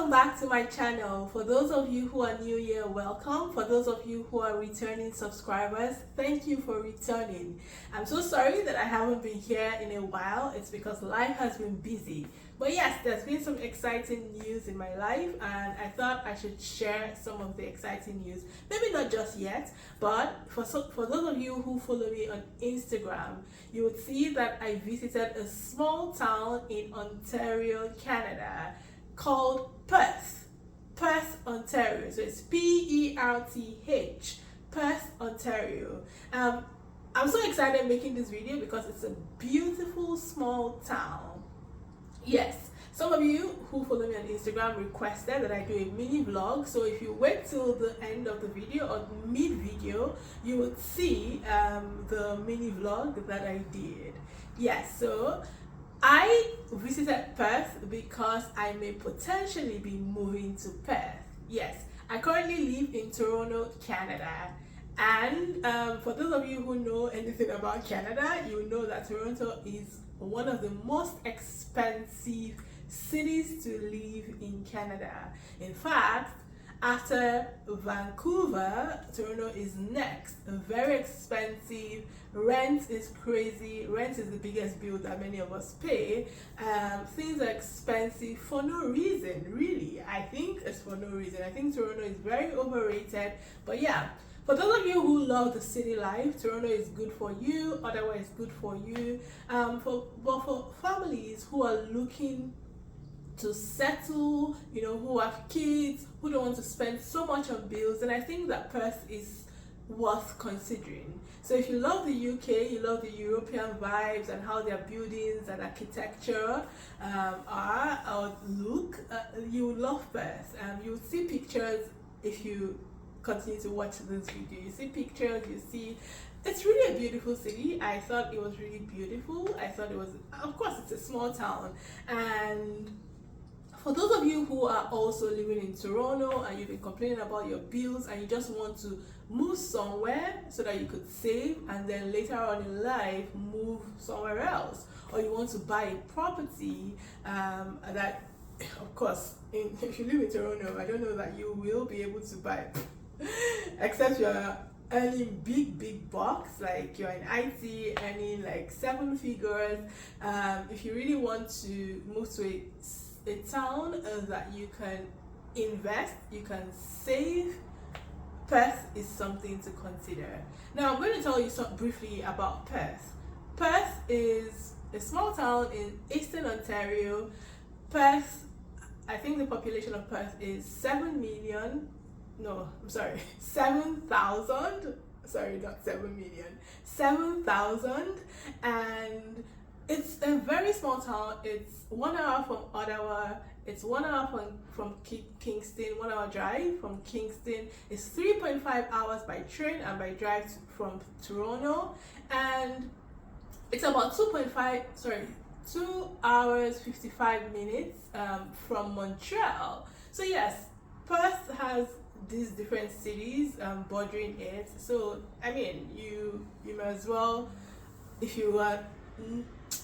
Welcome back to my channel. For those of you who are new here, welcome. For those of you who are returning subscribers, thank you for returning. I'm so sorry that I haven't been here in a while. It's because life has been busy. But yes, there's been some exciting news in my life, and I thought I should share some of the exciting news. Maybe not just yet, but for those of you who follow me on Instagram, you would see that I visited a small town in Ontario, Canada, called Perth, Ontario. So it's Perth, Perth, Ontario. I'm so excited making this video because it's a beautiful small town. Yes, some of you who follow me on Instagram requested that I do a mini vlog. So if you wait till the end of the video or mid video, you would see the mini vlog that I did. Yes, so I visited Perth because I may potentially be moving to Perth. Yes, I currently live in Toronto, Canada. And for those of you who know anything about Canada, you know that Toronto is one of the most expensive cities to live in Canada. In fact, after Vancouver, Toronto is next. Very expensive. Rent is crazy. Rent is the biggest bill that many of us pay. Things are expensive for no reason, really. I think it's for no reason. I think Toronto is very overrated. But yeah, for those of you who love the city life, Toronto is good for you. Ottawa is good for you. But for families who are looking to settle, who have kids, who don't want to spend so much on bills, and I think that Perth is worth considering. So if you love the UK, you love the European vibes and how their buildings and architecture are or look, you will love Perth. You'll see pictures if you continue to watch this video. You see pictures, you see it's really a beautiful city. I thought it was really beautiful. I thought it was, of course, it's a small town. And for those of you who are also living in Toronto and you've been complaining about your bills and you just want to move somewhere so that you could save and then later on in life move somewhere else, or you want to buy a property that, of course, if you live in Toronto, I don't know that you will be able to buy except you're earning big bucks, like you're in IT earning like 7 figures. If you really want to move to a town that you can invest, you can save, Perth is something to consider. Now I'm going to tell you briefly about Perth. Perth is a small town in Eastern Ontario. Perth, I think the population of Perth is 7,000,000. No, I'm sorry, 7,000. Sorry, not 7 million. 7,000, and it's a very small town. It's 1 hour from Ottawa. It's 1 hour from Kingston, 1 hour drive from Kingston. It's 3.5 hours by train and by drive from Toronto. And it's about 2 hours 55 minutes from Montreal. So yes, Perth has these different cities bordering it. So I mean, you may as well, if you are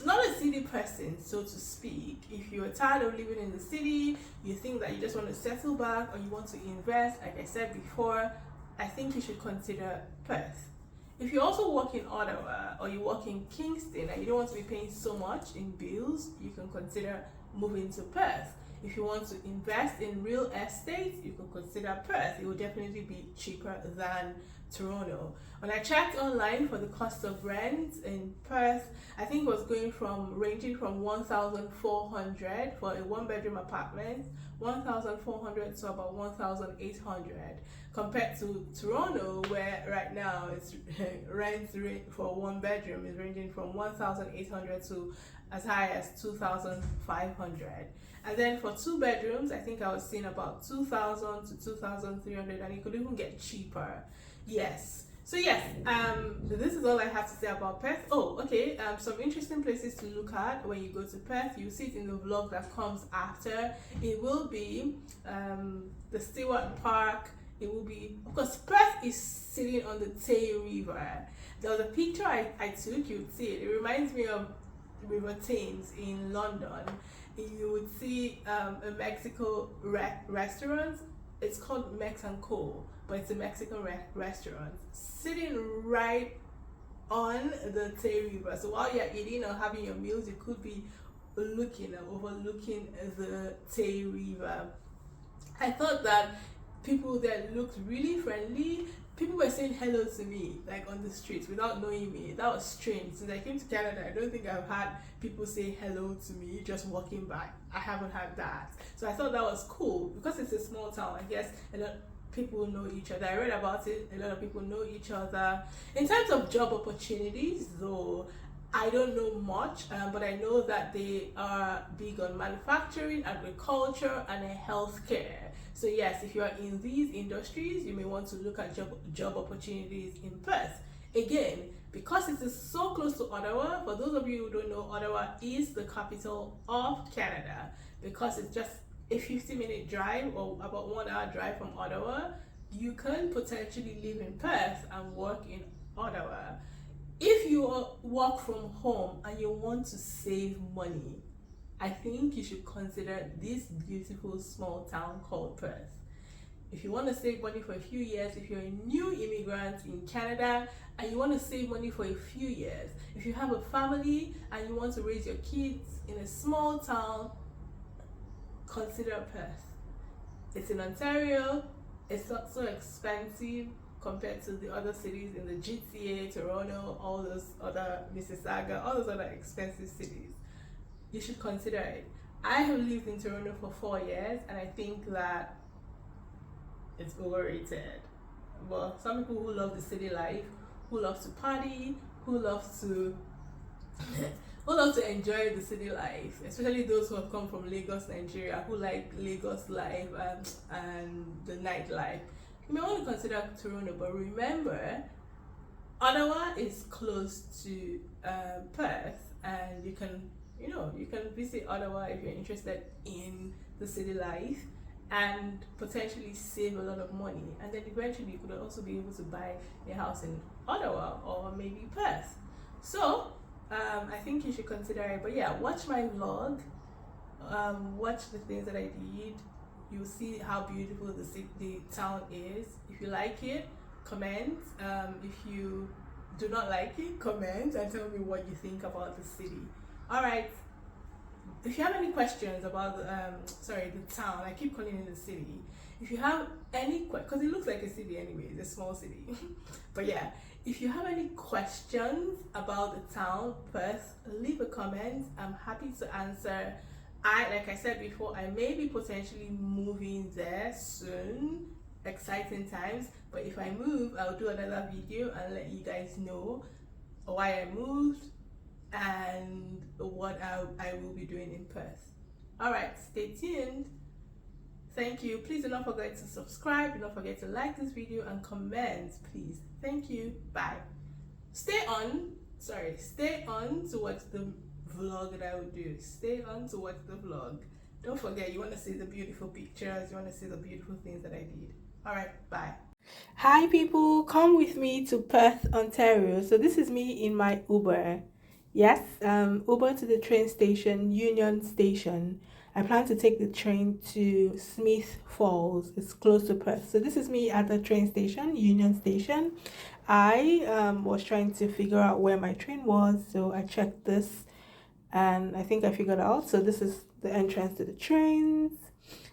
not a city person, so to speak, if you're tired of living in the city, you think that you just want to settle back or you want to invest, like I said before, I think you should consider Perth. If you also work in Ottawa or you work in Kingston and you don't want to be paying so much in bills, you can consider moving to Perth. If you want to invest in real estate, you can consider Perth. It will definitely be cheaper than Toronto. When I checked online for the cost of rent in Perth, I think it was ranging from 1,400 for a 1-bedroom apartment, 1,400 to about 1,800, compared to Toronto, where right now it's rent for 1 bedroom is ranging from 1,800 to as high as 2,500. And then for 2 bedrooms, I think I was seeing about 2,000 to 2,300, and you could even get cheaper. Yes. So yes, this is all I have to say about Perth. Oh, okay. Some interesting places to look at when you go to Perth. You'll see it in the vlog that comes after. It will be the Stewart Park. It will be, of course, Perth is sitting on the Tay River. There was a picture I took. You'd see it. It reminds me of River Thames in London. you would see a Mexico restaurant. It's called Mexican Co, but it's a Mexican restaurant sitting right on the Tay River. So while you're eating or having your meals, you could be looking or overlooking the Tay River. I thought that people there looked really friendly. People were saying hello to me, like on the streets, without knowing me. That was strange. Since I came to Canada, I don't think I've had people say hello to me just walking by. I haven't had that. So I thought that was cool because it's a small town. I guess a lot people know each other. I read about it. A lot of people know each other. In terms of job opportunities, though, I don't know much, but I know that they are big on manufacturing, agriculture, and healthcare. So yes, if you are in these industries, you may want to look at job opportunities in Perth. Again, because it is so close to Ottawa, for those of you who don't know, Ottawa is the capital of Canada. Because it's just a 50-minute drive or about 1 hour drive from Ottawa, you can potentially live in Perth and work in Ottawa. If you work from home and you want to save money, I think you should consider this beautiful small town called Perth. If you want to save money for a few years, if you're a new immigrant in Canada and you want to save money for a few years, if you have a family and you want to raise your kids in a small town, consider Perth. It's in Ontario, it's not so expensive compared to the other cities in the GTA, Toronto, all those other Mississauga, all those other expensive cities. You should consider it. I have lived in Toronto for 4 years and I think that it's overrated. But some people who love the city life, who love to party, who love to enjoy the city life, especially those who have come from Lagos, Nigeria, who like Lagos life and the nightlife, you may want to consider Toronto. But remember, Ottawa is close to Perth, and you can visit Ottawa if you're interested in the city life and potentially save a lot of money, and then eventually you could also be able to buy a house in Ottawa or maybe Perth. So I think you should consider it. But yeah, watch my vlog, watch the things that I did. You'll see how beautiful the town is. If you like it, comment. If you do not like it, comment and tell me what you think about the city. All right. If you have any questions about the town, I keep calling it a city. If you have any because it looks like a city anyway, it's a small city. But yeah, if you have any questions about the town, Perth, leave a comment. I'm happy to answer. Like I said before, I may be potentially moving there soon. Exciting times. But if I move, I'll do another video and let you guys know why I moved and what I will be doing in Perth. Alright, stay tuned. Thank you. Please do not forget to subscribe. Do not forget to like this video and comment, please. Thank you. Bye. Stay on to watch the vlog that I will do. Stay on to watch the vlog. Don't forget, you want to see the beautiful pictures. You want to see the beautiful things that I did. Alright, bye. Hi people, come with me to Perth, Ontario. So this is me in my Uber. Yes, Uber to the train station, Union Station. I plan to take the train to Smith Falls. It's close to Perth. So this is me at the train station, Union Station. I was trying to figure out where my train was, so I checked this and I think I figured out. So this is the entrance to the trains.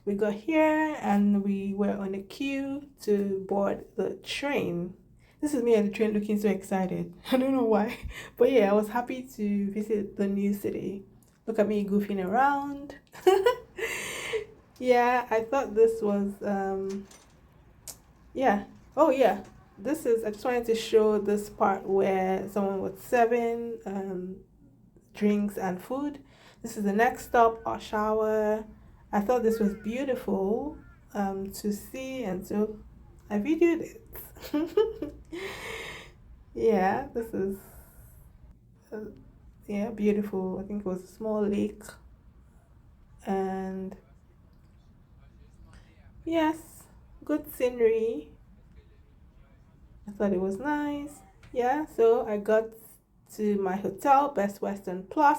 We got here and we were on a queue to board the train. This is me on the train looking so excited. I don't know why. But yeah, I was happy to visit the new city. Look at me goofing around. Yeah, I thought this was, yeah. Oh yeah, I just wanted to show this part where someone was serving drinks and food. This is the next stop, our shower. I thought this was beautiful to see, and so I videoed it. Yeah, this is beautiful. I think it was a small lake, and yes, good scenery. I thought it was nice. Yeah, so I got to my hotel, Best Western Plus.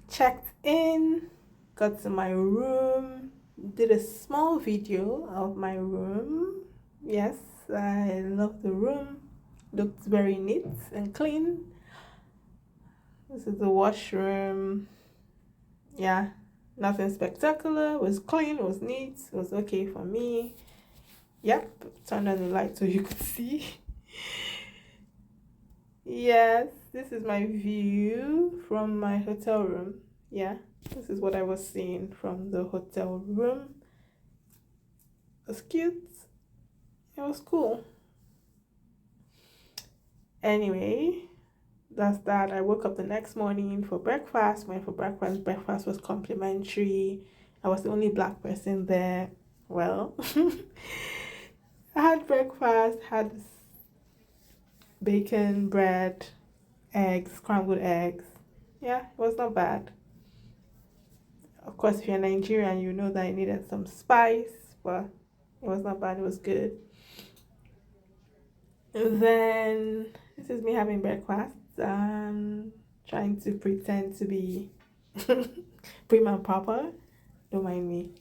checked in, got to my room, did a small video of my room. Yes, I love the room. Looked very neat and clean. This is the washroom. Yeah, nothing spectacular. It was clean, it was neat, it was okay for me. Yep, turned on the light so you could see. Yes, this is my view from my hotel room. Yeah, this is what I was seeing from the hotel room. It was cute. It was cool. Anyway, that's that. I woke up the next morning for breakfast. Went for breakfast. Breakfast was complimentary. I was the only black person there. Well, I had breakfast, had bacon, bread, eggs, scrambled eggs. Yeah, it was not bad. Of course, if you're Nigerian, you know that I needed some spice, but it was not bad. It was good. And then this is me having breakfast. Trying to pretend to be prim and proper. Don't mind me.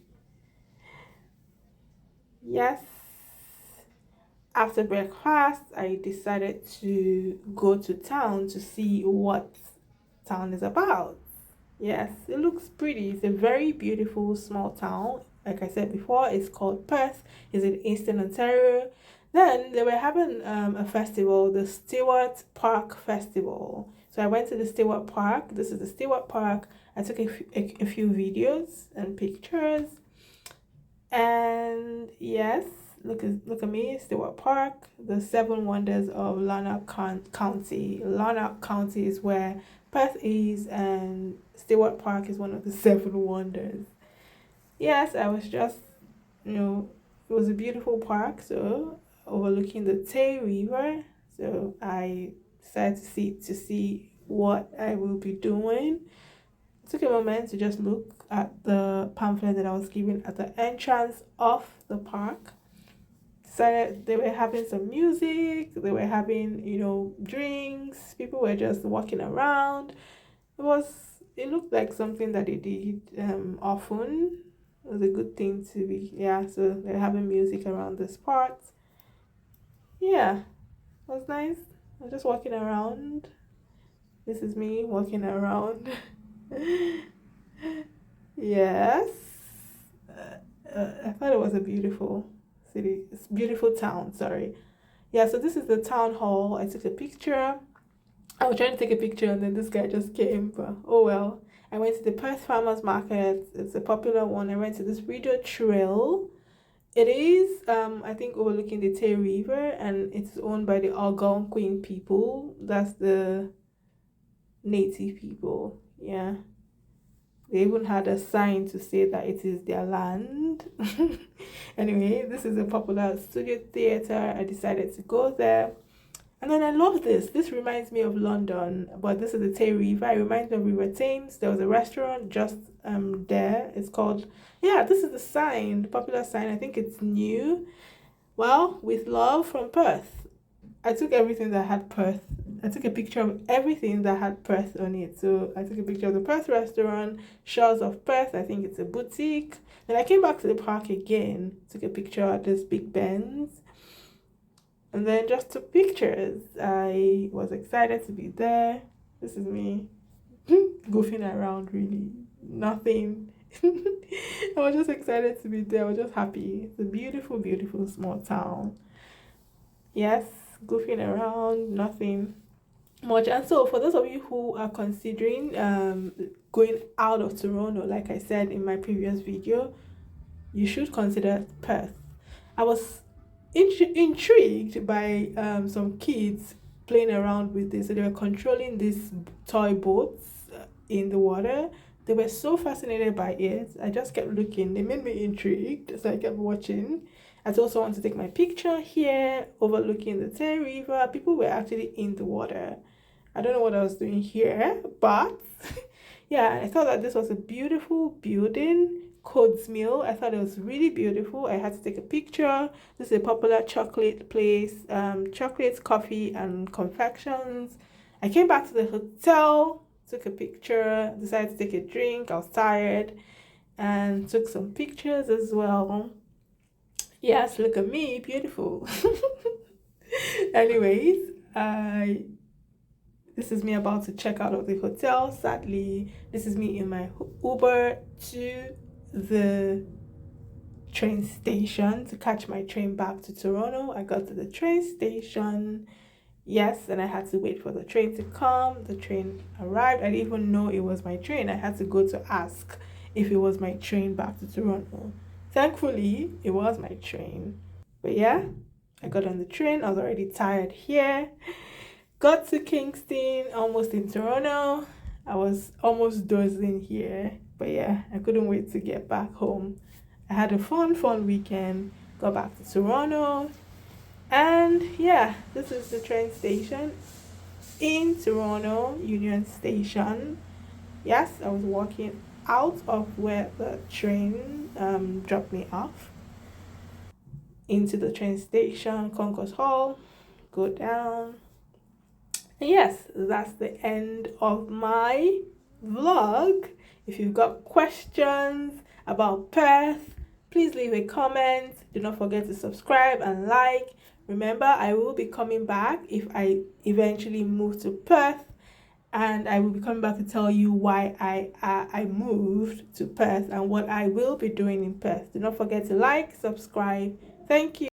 Yes. After breakfast, I decided to go to town to see what town is about. Yes, it looks pretty. It's a very beautiful small town. Like I said before, it's called Perth. It's in Kingston, Ontario. Then they were having a festival, the Stewart Park Festival. So I went to the Stewart Park. This is the Stewart Park. I took a few videos and pictures. And yes, look at me, Stewart Park, the seven wonders of Lanark County. Lanark County is where Perth is, and Stewart Park is one of the seven wonders. Yes, I was just, it was a beautiful park, so overlooking the Tay River. So I decided to see what I will be doing. I took a moment to just look at the pamphlet that I was given at the entrance of the park. So they were having some music, they were having, drinks, people were just walking around. It looked like something that they did often. It was a good thing to be, yeah, so they're having music around this part. Yeah, it was nice. I was just walking around. This is me walking around. Yes. I thought it was a beautiful city. It's beautiful town, sorry. Yeah, so this is the town hall. I took a picture. I was trying to take a picture and then this guy just came, but oh well. I went to the Perth Farmers Market. It's a popular one. I went to this radio trail. It is, I think, overlooking the Tay River, and it's owned by the Algonquin people. That's the native people. Yeah. They even had a sign to say that it is their land. Anyway, this is a popular studio theater. I decided to go there. And then I love this. This reminds me of London, but this is the Tay River. It reminds me of River Thames. There was a restaurant just there. It's called, yeah, this is the sign, the popular sign. I think it's new. Well, with love from Perth. I took everything that had Perth. I took a picture of everything that had Perth on it. So I took a picture of the Perth restaurant, Shores of Perth. I think it's a boutique. Then I came back to the park again, took a picture at this Big Ben's, and then just took pictures. I was excited to be there. This is me goofing around, really. Nothing. I was just excited to be there. I was just happy. It's a beautiful, beautiful small town. Yes, goofing around, nothing much. And so for those of you who are considering going out of Toronto, like I said in my previous video, you should consider Perth. I was intrigued by some kids playing around with this. So they were controlling these toy boats in the water. They were so fascinated by it. I just kept looking. They made me intrigued, so I kept watching. I also want to take my picture here, overlooking the Tay River. People were actually in the water. I don't know what I was doing here, but yeah, I thought that this was a beautiful building. Codes Mill. I thought it was really beautiful. I had to take a picture. This is a popular chocolate place, chocolates, coffee, and confections. I came back to the hotel. took a picture, decided to take a drink. I was tired and took some pictures as well. Yes, look at me, beautiful. Anyways, this is me about to check out of the hotel. Sadly, this is me in my Uber to the train station to catch my train back to Toronto. I got to the train station. Yes, and I had to wait for the train to come. The train arrived. I didn't even know it was my train. I had to go to ask if it was my train back to Toronto. Thankfully, it was my train. But yeah, I got on the train. I was already tired here. Got to Kingston, almost in Toronto. I was almost dozing here. But yeah, I couldn't wait to get back home. I had a fun weekend. Got back to Toronto. And yeah, this is the train station in Toronto, Union Station. Yes, I was walking out of where the train dropped me off into the train station, Concourse Hall, go down. And yes, that's the end of my vlog. If you've got questions about Perth, please leave a comment. Do not forget to subscribe and like. Remember, I will be coming back if I eventually move to Perth, and I will be coming back to tell you why I moved to Perth and what I will be doing in Perth. Do not forget to like, subscribe. Thank you.